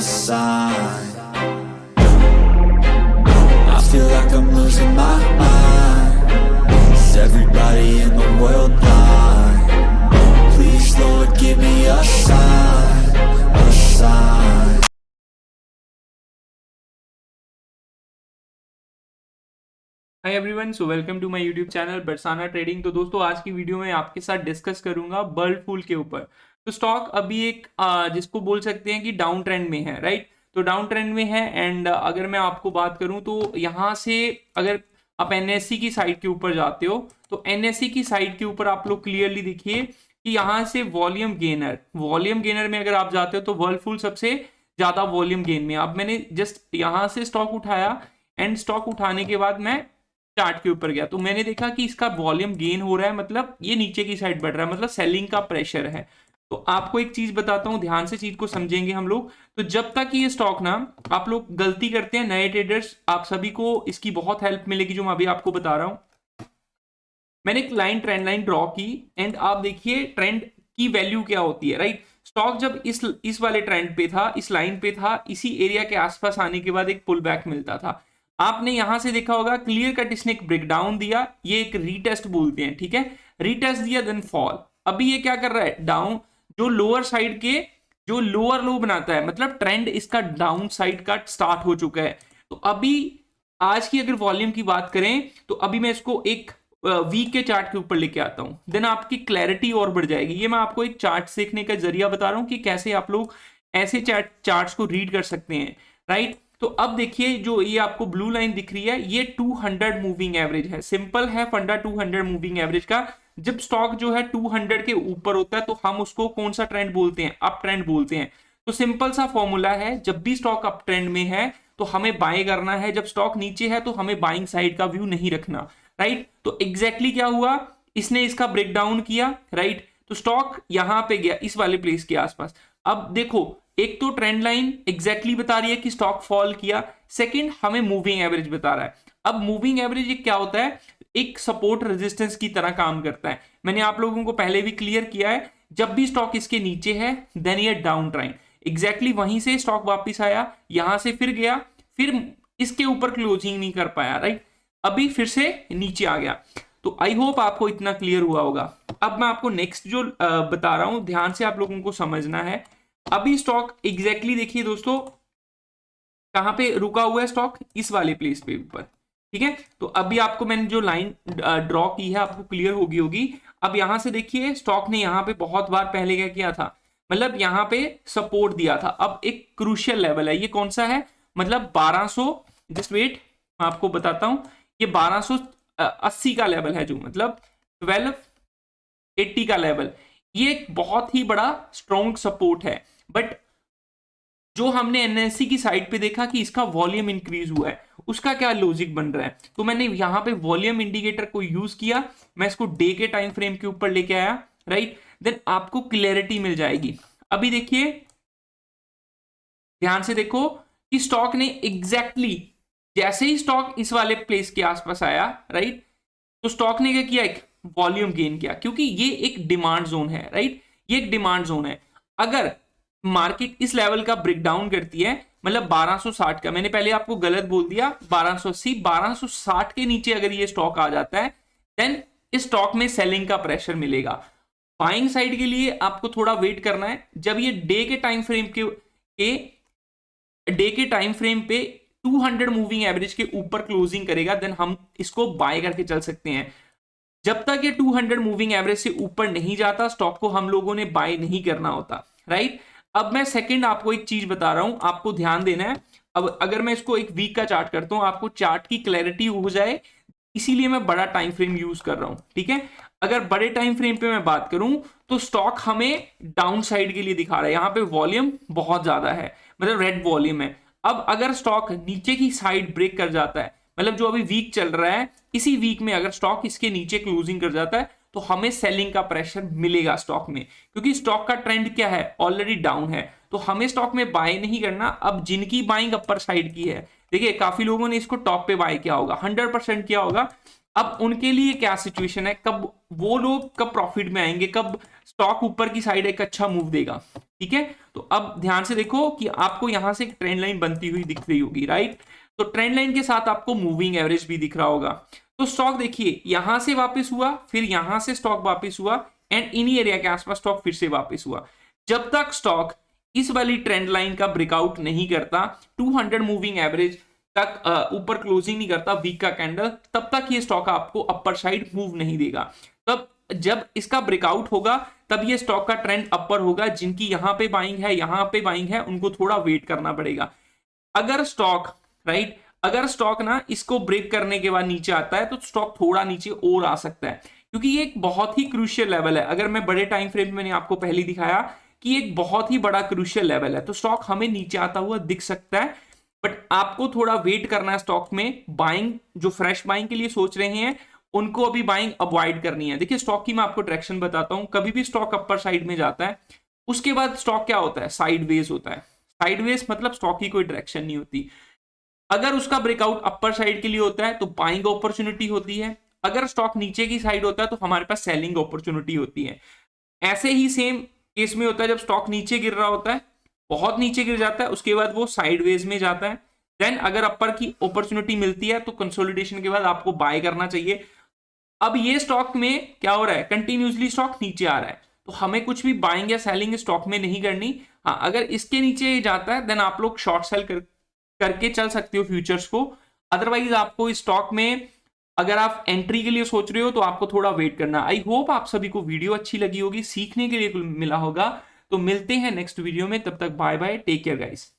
sign. I feel like I'm losing my mind. Is everybody in the world blind? Please Lord, give me a sign, a sign. Hi everyone, so welcome to my YouTube channel Barsana trading. तो दोस्तों, आज की video में आपके साथ discuss करूंगा bird flu के ऊपर। तो स्टॉक अभी एक जिसको बोल सकते हैं कि डाउन ट्रेंड में है, राइट। तो डाउन ट्रेंड में है एंड अगर मैं आपको बात करूं तो यहाँ से अगर आप एनएससी की साइड के ऊपर जाते हो तो एनएससी की साइड के ऊपर आप लोग क्लियरली देखिए कि यहाँ से वॉल्यूम गेनर में अगर आप जाते हो तो वर्लपूल सबसे ज्यादा वॉल्यूम गेन में। अब मैंने जस्ट यहाँ से स्टॉक उठाया एंड स्टॉक उठाने के बाद मैं चार्ट के ऊपर गया तो मैंने देखा कि इसका वॉल्यूम गेन हो रहा है, मतलब ये नीचे की साइड बढ़ रहा है, मतलब सेलिंग का प्रेशर है। तो आपको एक चीज बताता हूं, ध्यान से चीज को समझेंगे हम लोग। तो जब तक ये स्टॉक ना, आप लोग गलती करते हैं नए ट्रेडर्स, आप सभी को इसकी बहुत हेल्प मिलेगी जो मैं अभी आपको बता रहा हूं। मैंने एक ट्रेंड लाइन ड्रॉ की एंड आप देखिए ट्रेंड की वैल्यू क्या होती है, राइट। स्टॉक जब इस वाले ट्रेंड पे था, इस लाइन पे था, इसी एरिया के आसपास आने के बाद एक पुल बैक मिलता था। आपने यहां से देखा होगा क्लियर कट इसने एक ब्रेकडाउन दिया, ये एक रीटेस्ट बोलते हैं, ठीक है। रीटेस्ट दिया देन फॉल। अभी ये क्या कर रहा है, डाउन, जो लोअर साइड के जो लोअर लो बनाता है, मतलब ट्रेंड इसका डाउन साइड का स्टार्ट हो चुका है। तो अभी आज की अगर वॉल्यूम की बात करें तो अभी मैं इसको एक वीक के चार्ट के ऊपर लेके आता हूं, देन आपकी क्लैरिटी और बढ़ जाएगी। ये मैं आपको एक चार्ट सीखने का जरिया बता रहा हूं कि कैसे आप लोग ऐसे चार्ट्स को रीड कर सकते हैं, राइट। तो अब देखिए जो ये आपको ब्लू लाइन दिख रही है, ये 200 मूविंग एवरेज है। सिंपल है फंडा 200 मूविंग एवरेज का। जब स्टॉक जो है 200 के ऊपर होता है तो हम उसको कौन सा ट्रेंड बोलते हैं, अप ट्रेंड बोलते हैं। तो सिंपल सा फॉर्मूला है, जब भी स्टॉक अप ट्रेंड में है तो हमें बाय करना है, जब स्टॉक नीचे है तो हमें बाइंग साइड का व्यू नहीं रखना, राइट। तो एग्जैक्टली क्या हुआ, इसने इसका ब्रेकडाउन किया, राइट। तो स्टॉक यहां पे गया इस वाले प्लेस के आसपास। अब देखो, एक तो ट्रेंड लाइन एग्जैक्टली बता रही है कि स्टॉक फॉल किया, सेकंड हमें मूविंग एवरेज बता रहा है। अब मूविंग एवरेज क्या होता है, एक सपोर्ट रेजिस्टेंस की तरह काम करता है। मैंने आप लोगों को पहले भी क्लियर किया है, जब भी स्टॉक इसके नीचे है देन ये डाउन ट्रेंड। एग्जैक्टली वहीं से स्टॉक वापस आया, यहां से फिर गया, फिर इसके ऊपर क्लोजिंग नहीं कर पाया, राइट। अभी फिर से नीचे आ गया। तो आई होप आपको इतना क्लियर हुआ होगा। अब मैं आपको नेक्स्ट जो बता रहा हूं, ध्यान से आप लोगों को समझना है। अभी स्टॉक एग्जैक्टली देखिए दोस्तों कहां पे रुका हुआ है स्टॉक, इस वाले प्लेस पे ऊपर, ठीक है। तो अभी आपको मैंने जो लाइन ड्रॉ की है आपको क्लियर होगी। अब यहां से देखिए स्टॉक ने यहां पे बहुत बार पहले क्या किया था, मतलब यहां पे सपोर्ट दिया था। अब एक क्रूशियल लेवल है, ये कौन सा है, मतलब 1200, जस्ट वेट मैं आपको बताता हूं। ये 1280 का लेवल है, जो मतलब 1280 का लेवल, ये एक बहुत ही बड़ा स्ट्रॉन्ग सपोर्ट है। बट जो हमने एनएससी की साइड पे देखा कि इसका वॉल्यूम इंक्रीज हुआ है, उसका क्या लॉजिक बन रहा है, तो मैंने यहां पे वॉल्यूम इंडिकेटर को यूज किया, मैं इसको डे के टाइम फ्रेम के ऊपर लेके आया, राइट। देन आपको क्लैरिटी मिल जाएगी। अभी देखिए ध्यान से देखो कि स्टॉक ने एग्जैक्टली जैसे ही स्टॉक इस वाले प्लेस के आसपास आया, राइट, तो स्टॉक ने क्या किया, एक वॉल्यूम गेन किया, क्योंकि ये एक डिमांड जोन है, राइट। ये एक डिमांड जोन है। अगर मार्केट इस लेवल का ब्रेकडाउन करती है, मतलब 1260 का, मैंने पहले आपको गलत बोल दिया, 1280, 1260 के नीचे अगर ये स्टॉक आ जाता है देन इस स्टॉक में सेलिंग का प्रेशर मिलेगा। बाइंग साइड के लिए आपको थोड़ा वेट करना है। जब ये डे के टाइम फ्रेम पे 200 मूविंग एवरेज के ऊपर क्लोजिंग करेगा देन हम इसको बाय करके चल सकते हैं। जब तक ये 200 मूविंग एवरेज से ऊपर नहीं जाता स्टॉक को हम लोगों ने बाय नहीं करना होता, राइट। अब मैं सेकंड आपको एक चीज बता रहा हूं, आपको ध्यान देना है। अब अगर मैं इसको एक वीक का चार्ट करता हूं, आपको चार्ट की क्लैरिटी हो जाए, इसीलिए मैं बड़ा टाइम फ्रेम यूज कर रहा हूं, ठीक है। अगर बड़े टाइम फ्रेम पे मैं बात करूं तो स्टॉक हमें डाउन साइड के लिए दिखा रहा है, यहां पे वॉल्यूम बहुत ज्यादा है, मतलब रेड वॉल्यूम है। अब अगर स्टॉक नीचे की साइड ब्रेक कर जाता है, मतलब जो अभी वीक चल रहा है, इसी वीक में अगर स्टॉक इसके नीचे क्लोजिंग कर जाता है तो हमें सेलिंग का प्रेशर मिलेगा स्टॉक में, क्योंकि स्टॉक का ट्रेंड क्या है, ऑलरेडी डाउन है। तो हमें स्टॉक में बाय नहीं करना। अब जिनकी बाइंग अपर साइड की है, देखिए काफी लोगों ने इसको टॉप पे बाय किया होगा, 100% किया होगा। अब उनके लिए क्या सिचुएशन है, कब वो लोग कब प्रॉफिट में आएंगे, कब स्टॉक ऊपर की साइड एक अच्छा मूव देगा। ठीक है, तो अब ध्यान से देखो कि आपको यहां से एक ट्रेंड लाइन बनती हुई दिख रही होगी, राइट। तो ट्रेंड लाइन के साथ आपको मूविंग एवरेज भी दिख रहा होगा। तो स्टॉक देखिए यहां से वापस हुआ, फिर यहां से स्टॉक वापस हुआ, एंड इन्हीं एरिया के आसपास स्टॉक फिर से वापस हुआ। जब तक स्टॉक इस वाली ट्रेंड लाइन का ब्रेकआउट नहीं करता, 200 मूविंग एवरेज तक ऊपर क्लोजिंग नहीं करता वीक का कैंडल, तब तक ये स्टॉक आपको अपर साइड मूव नहीं देगा। तब जब इसका ब्रेकआउट होगा तब ये स्टॉक का ट्रेंड अपर होगा। जिनकी यहां पे बाइंग है, यहां पे बाइंग है, उनको थोड़ा वेट करना पड़ेगा। अगर स्टॉक राइट, अगर स्टॉक ना इसको ब्रेक करने के बाद नीचे आता है तो स्टॉक थोड़ा नीचे और आ सकता है, क्योंकि ये एक बहुत ही क्रूशियल लेवल है। अगर मैं बड़े टाइम फ्रेम में, मैंने आपको पहले दिखाया कि एक बहुत ही बड़ा क्रूशियल लेवल है, तो स्टॉक हमें नीचे आता हुआ दिख सकता है। बट आपको थोड़ा वेट करना है स्टॉक में। बाइंग जो फ्रेश बाइंग के लिए सोच रहे हैं उनको अभी बाइंग अवॉइड करनी है। देखिए स्टॉक की मैं आपको डायरेक्शन बताता हूं। कभी भी स्टॉक अपर साइड में जाता है उसके बाद स्टॉक क्या होता है, साइडवेज होता है। साइडवेज मतलब स्टॉक की कोई डायरेक्शन नहीं होती। अगर उसका ब्रेकआउट अपर साइड के लिए होता है तो बाइंग अपॉर्चुनिटी होती है। अगर स्टॉक नीचे की साइड होता है तो हमारे पास सेलिंग अपॉर्चुनिटी होती है। ऐसे ही सेम केस में होता है जब स्टॉक नीचे गिर रहा होता है, बहुत नीचे गिर जाता है, उसके बाद वो साइडवेज में जाता है। देन अगर अपर की अपॉर्चुनिटी मिलती है तो कंसोलिडेशन के बाद आपको बाय करना चाहिए। अब ये स्टॉक में क्या हो रहा है, कंटिन्यूसली स्टॉक नीचे आ रहा है, तो हमें कुछ भी बाइंग या सेलिंग स्टॉक में नहीं करनी। हाँ, अगर इसके नीचे जाता है देन आप लोग शॉर्ट सेल करके चल सकते हो फ्यूचर्स को। अदरवाइज आपको इस स्टॉक में अगर आप एंट्री के लिए सोच रहे हो तो आपको थोड़ा वेट करना। आई होप आप सभी को वीडियो अच्छी लगी होगी, सीखने के लिए मिला होगा। तो मिलते हैं नेक्स्ट वीडियो में, तब तक bye bye, take care guys.